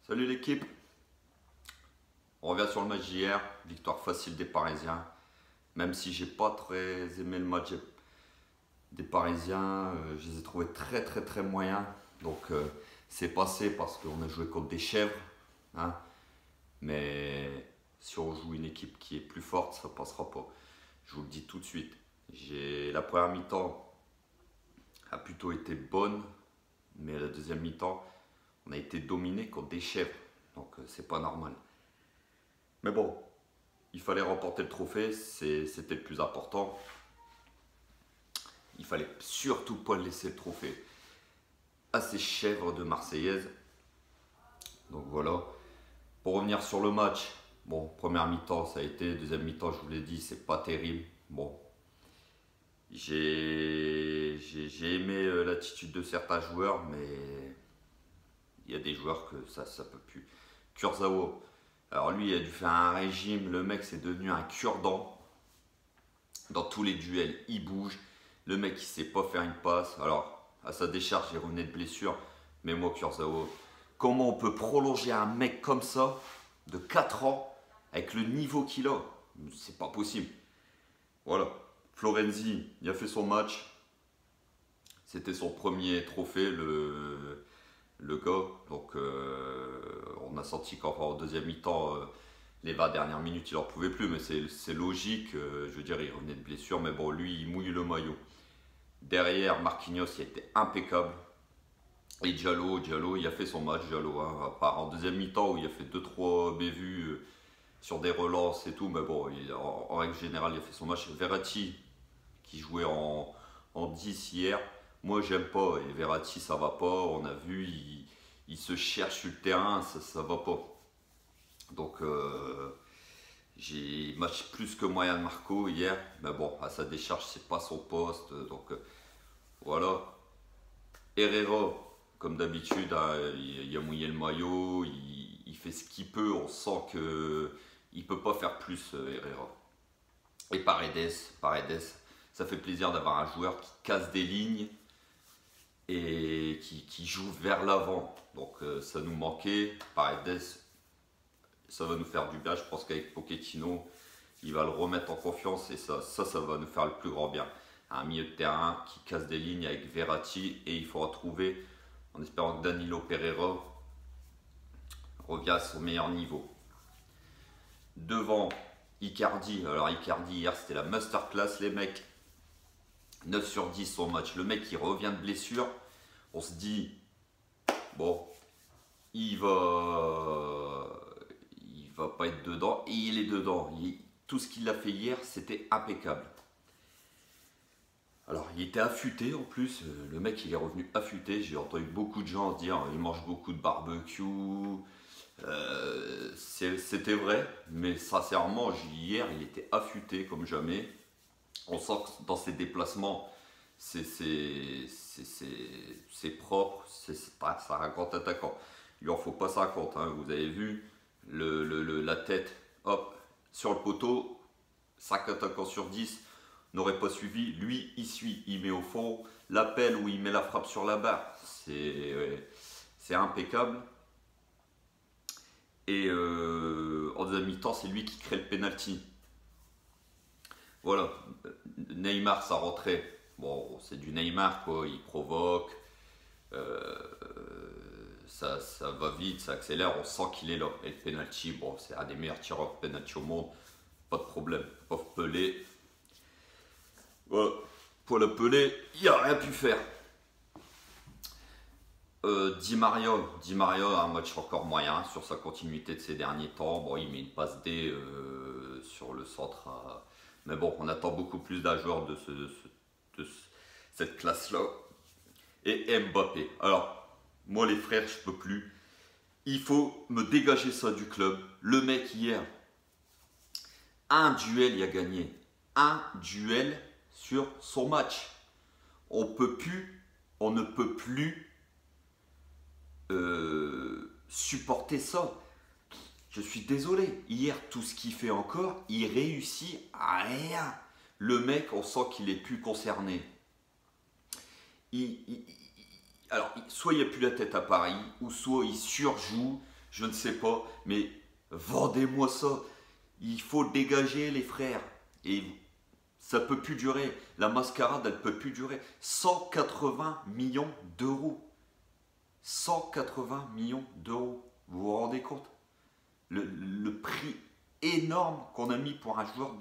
Salut l'équipe, on revient sur le match d'hier, victoire facile des Parisiens. Même si j'ai pas très aimé le match des Parisiens, je les ai trouvés très moyens. Donc c'est passé parce qu'on a joué contre des chèvres, hein. Mais si on joue une équipe qui est plus forte, ça passera pas. Je vous le dis tout de suite. La première mi-temps a plutôt été bonne, mais la deuxième mi-temps, on a été dominé contre des chèvres. Donc c'est pas normal. Mais bon, il fallait remporter le trophée, c'était le plus important. Il fallait surtout pas laisser le trophée à ces chèvres de Marseillaises. Donc voilà. Pour revenir sur le match, bon, première mi-temps ça a été, deuxième mi-temps je vous l'ai dit, c'est pas terrible. Bon, j'ai aimé l'attitude de certains joueurs, mais il y a des joueurs que ça peut plus. Kurzawa, alors lui il a dû faire un régime, le mec c'est devenu un cure-dent. Dans tous les duels, il bouge. Le mec il sait pas faire une passe. Alors à sa décharge il revenait de blessure. Mais moi Kurzawa, comment on peut prolonger un mec comme ça de 4 ans avec le niveau qu'il a? C'est pas possible. Voilà. Florenzi, il a fait son match. C'était son premier trophée, le gars. Donc on a senti qu'en deuxième mi-temps, les 20 dernières minutes, il n'en pouvait plus. Mais c'est logique. Je veux dire, il revenait de blessure. Mais bon, lui, il mouille le maillot. Derrière, Marquinhos, il était impeccable. Et Diallo, il a fait son match, Diallo, hein, à part en deuxième mi-temps où il a fait 2-3 bévues sur des relances et tout, mais bon, en règle générale, il a fait son match. Verratti, qui jouait en 10 hier, moi j'aime pas, et Verratti ça va pas, on a vu, il se cherche sur le terrain, ça va pas. Donc j'ai match plus que moyen de Marco hier, mais bon, à sa décharge, c'est pas son poste, donc voilà. Herrera, comme d'habitude, hein, il a mouillé le maillot, il fait ce qu'il peut, on sent qu'il ne peut pas faire plus, Herrera. Et Paredes, ça fait plaisir d'avoir un joueur qui casse des lignes et qui joue vers l'avant. Donc ça nous manquait. Paredes, ça va nous faire du bien. Je pense qu'avec Pochettino, il va le remettre en confiance et ça va nous faire le plus grand bien. Un milieu de terrain qui casse des lignes avec Verratti et il faudra trouver, en espérant que Danilo Pereira revient à son meilleur niveau. Devant Icardi, alors Icardi hier c'était la masterclass les mecs, 9 sur 10 son match, le mec qui revient de blessure, on se dit bon il va pas être dedans et il est dedans, tout ce qu'il a fait hier c'était impeccable. Alors il était affûté en plus, le mec il est revenu affûté, j'ai entendu beaucoup de gens dire il mange beaucoup de barbecue, c'était vrai, mais sincèrement hier il était affûté comme jamais. On sent que dans ses déplacements c'est propre, c'est un grand attaquant. Il en faut pas 50, hein. Vous avez vu la tête, hop, sur le poteau, 5 attaquants sur 10 n'aurait pas suivi, lui il suit, il met au fond, l'appel où il met la frappe sur la barre, c'est impeccable. Et en deuxième mi-temps, c'est lui qui crée le penalty. Voilà, Neymar ça rentrait, bon c'est du Neymar quoi, il provoque, ça va vite, ça accélère, on sent qu'il est là. Et le penalty, bon c'est un des meilleurs tireurs de penalty au monde, pas de problème, pauvre Pelé. Voilà, pour le Pelé, il n'a rien pu faire. Di Maria a un match encore moyen sur sa continuité de ces derniers temps. Bon, il met une passe D sur le centre. Mais bon, on attend beaucoup plus d'un joueur de cette classe-là. Et Mbappé. Alors, moi les frères, je peux plus. Il faut me dégager ça du club. Le mec hier, un duel, il a gagné. Un duel sur son match. On ne peut plus supporter ça. Je suis désolé. Hier, tout ce qu'il fait encore, il réussit à rien. Le mec, on sent qu'il est plus concerné. Alors, soit il n'y a plus la tête à Paris, ou soit il surjoue. je ne sais pas, mais vendez-moi ça. Il faut dégager les frères. Et ça peut plus durer. La mascarade, elle peut plus durer. 180 millions d'euros. 180 millions d'euros. Vous vous rendez compte? Le prix énorme qu'on a mis pour un joueur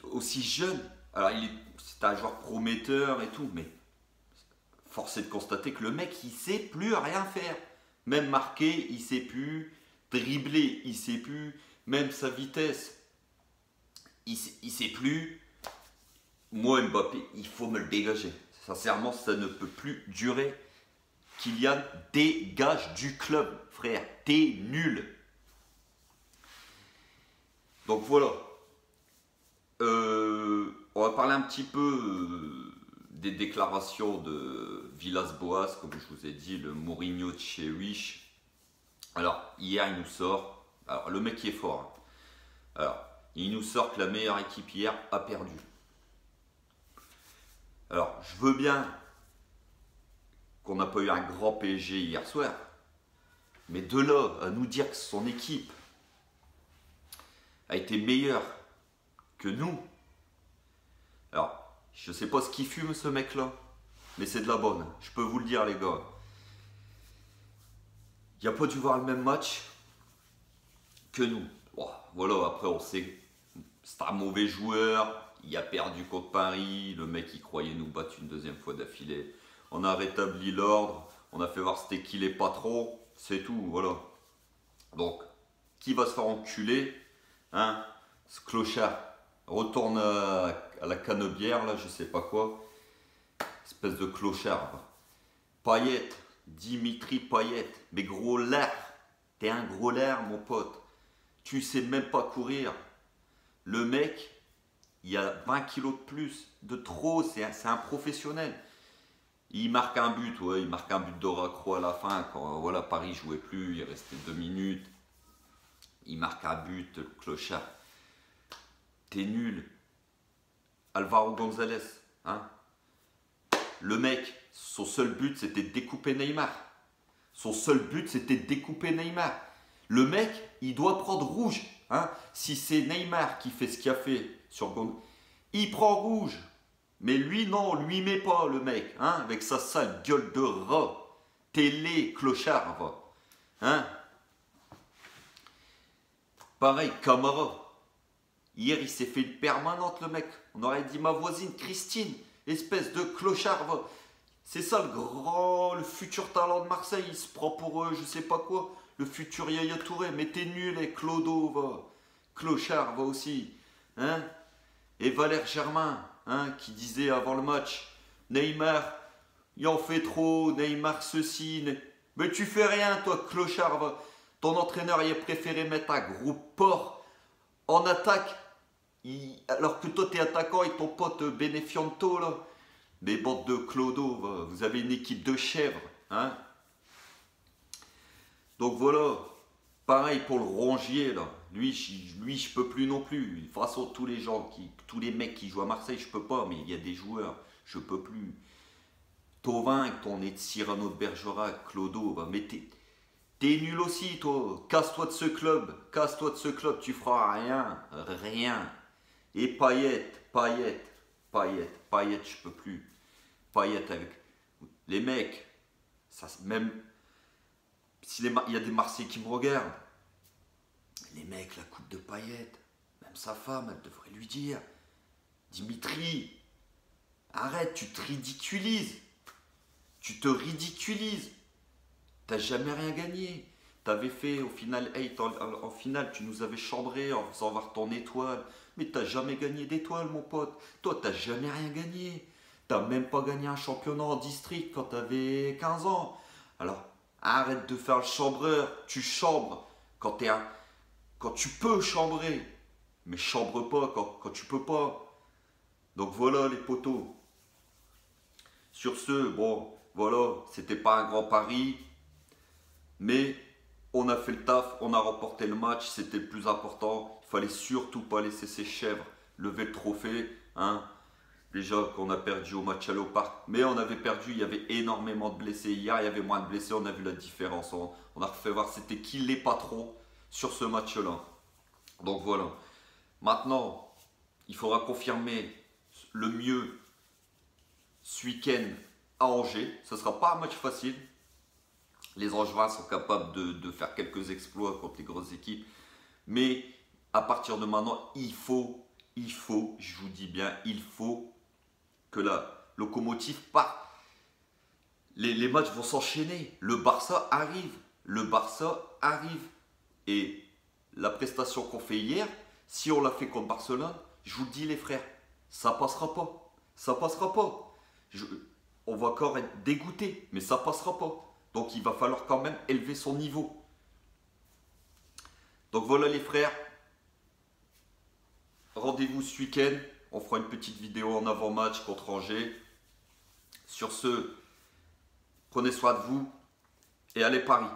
aussi jeune. Alors, c'est un joueur prometteur et tout, mais force est de constater que le mec, il sait plus rien faire. Même marquer, il sait plus. Dribbler, il sait plus. Même sa vitesse, il sait plus. Moi, Mbappé, il faut me le dégager. Sincèrement, ça ne peut plus durer. Kylian, dégage du club, frère. T'es nul. Donc voilà. On va parler un petit peu des déclarations de Villas-Boas, comme je vous ai dit, le Mourinho de chez Wish. Alors, hier, il nous sort. Alors, le mec qui est fort. Hein. Alors, il nous sort que la meilleure équipe hier a perdu. Alors, je veux bien qu'on n'a pas eu un grand PSG hier soir. Mais de là à nous dire que son équipe a été meilleure que nous. Alors, je sais pas ce qu'il fume ce mec-là, mais c'est de la bonne. Je peux vous le dire, les gars. Il n'a pas dû voir le même match que nous. Bon, voilà, après on sait, c'est un mauvais joueur. Il a perdu contre Paris. Le mec, il croyait nous battre une deuxième fois d'affilée. On a rétabli l'ordre. On a fait voir c'était qui les patrons. C'est tout, voilà. Donc, qui va se faire enculer, hein? Ce clochard retourne à la canebière, là, je sais pas quoi. Espèce de clochard. Payet, Dimitri Payet. Mais gros lard. T'es un gros lard, mon pote. Tu sais même pas courir. Le mec, il a 20 kilos de plus, de trop. C'est un professionnel. Il marque un but, ouais, il marque un but d'Oracro à la fin. Quand voilà, Paris jouait plus, il restait 2 minutes. Il marque un but, le clochard. T'es nul. Alvaro González, hein? Le mec, son seul but, c'était de découper Neymar. Son seul but, c'était de découper Neymar. Le mec, il doit prendre rouge. Hein? Si c'est Neymar qui fait ce qu'il a fait sur González, il prend rouge. Mais lui, non, lui met pas, le mec. Hein? Avec sa sale gueule de rat. Télé, clochard, va. Hein? Pareil, Camara. Hier, il s'est fait une permanente, le mec. On aurait dit ma voisine Christine. Espèce de clochard, va. C'est ça le futur talent de Marseille. Il se prend pour je sais pas quoi. Le futur Yaya Touré. Mais t'es nul, et Clodo, va. Clochard, va aussi. Hein? Et Valère Germain, hein, qui disait avant le match, Neymar, il en fait trop, Neymar ceci. Mais tu fais rien, toi, clochard, va. Ton entraîneur, il a préféré mettre un gros porc en attaque. Alors que toi, t'es attaquant avec ton pote Benefianto, là. Mais bande de clodo, va. Vous avez une équipe de chèvres, hein. Donc voilà, pareil pour le Rongier, là. Lui, je peux plus non plus. De toute façon, tous les mecs qui jouent à Marseille, je peux pas, mais il y a des joueurs, je peux plus. Thauvin, avec ton nez de Cyrano de Bergerac, Clodo, va. Mais t'es nul aussi, toi. Casse-toi de ce club. Casse-toi de ce club, tu feras rien. Rien. Et Payet, je peux plus. Payet avec les mecs. Ça, même s'il y a des Marseillais qui me regardent. Les mecs, la coupe de Payet, même sa femme, elle devrait lui dire, Dimitri, arrête, tu te ridiculises. Tu te ridiculises. T'as jamais rien gagné. T'avais fait au final, en finale, tu nous avais chambré en faisant voir ton étoile. Mais t'as jamais gagné d'étoile, mon pote. Toi, t'as jamais rien gagné. T'as même pas gagné un championnat en district quand t'avais 15 ans. Alors, arrête de faire le chambreur. Tu chambres quand tu peux chambrer. Mais chambre pas quand tu peux pas. Donc voilà les poteaux. Sur ce, bon, voilà, c'était pas un grand pari. Mais on a fait le taf, on a remporté le match, c'était le plus important. Il fallait surtout pas laisser ces chèvres lever le trophée. Hein. Déjà qu'on a perdu au match à au parc, mais on avait perdu, il y avait énormément de blessés. Hier, il y avait moins de blessés, on a vu la différence. On a fait voir c'était qui les patrons sur ce match-là. Donc voilà. Maintenant, il faudra confirmer le mieux ce week-end à Angers. Ce ne sera pas un match facile. Les Angevins sont capables de faire quelques exploits contre les grosses équipes. Mais à partir de maintenant, il faut, je vous dis bien, il faut que la locomotive parte. Les matchs vont s'enchaîner. Le Barça arrive. Le Barça arrive. Et la prestation qu'on fait hier, si on l'a fait contre Barcelone, je vous le dis les frères, ça passera pas. Ça passera pas. On va encore être dégoûté, mais ça passera pas. Donc il va falloir quand même élever son niveau. Donc voilà les frères. Rendez-vous ce week-end. On fera une petite vidéo en avant-match contre Angers. Sur ce, prenez soin de vous et allez Paris.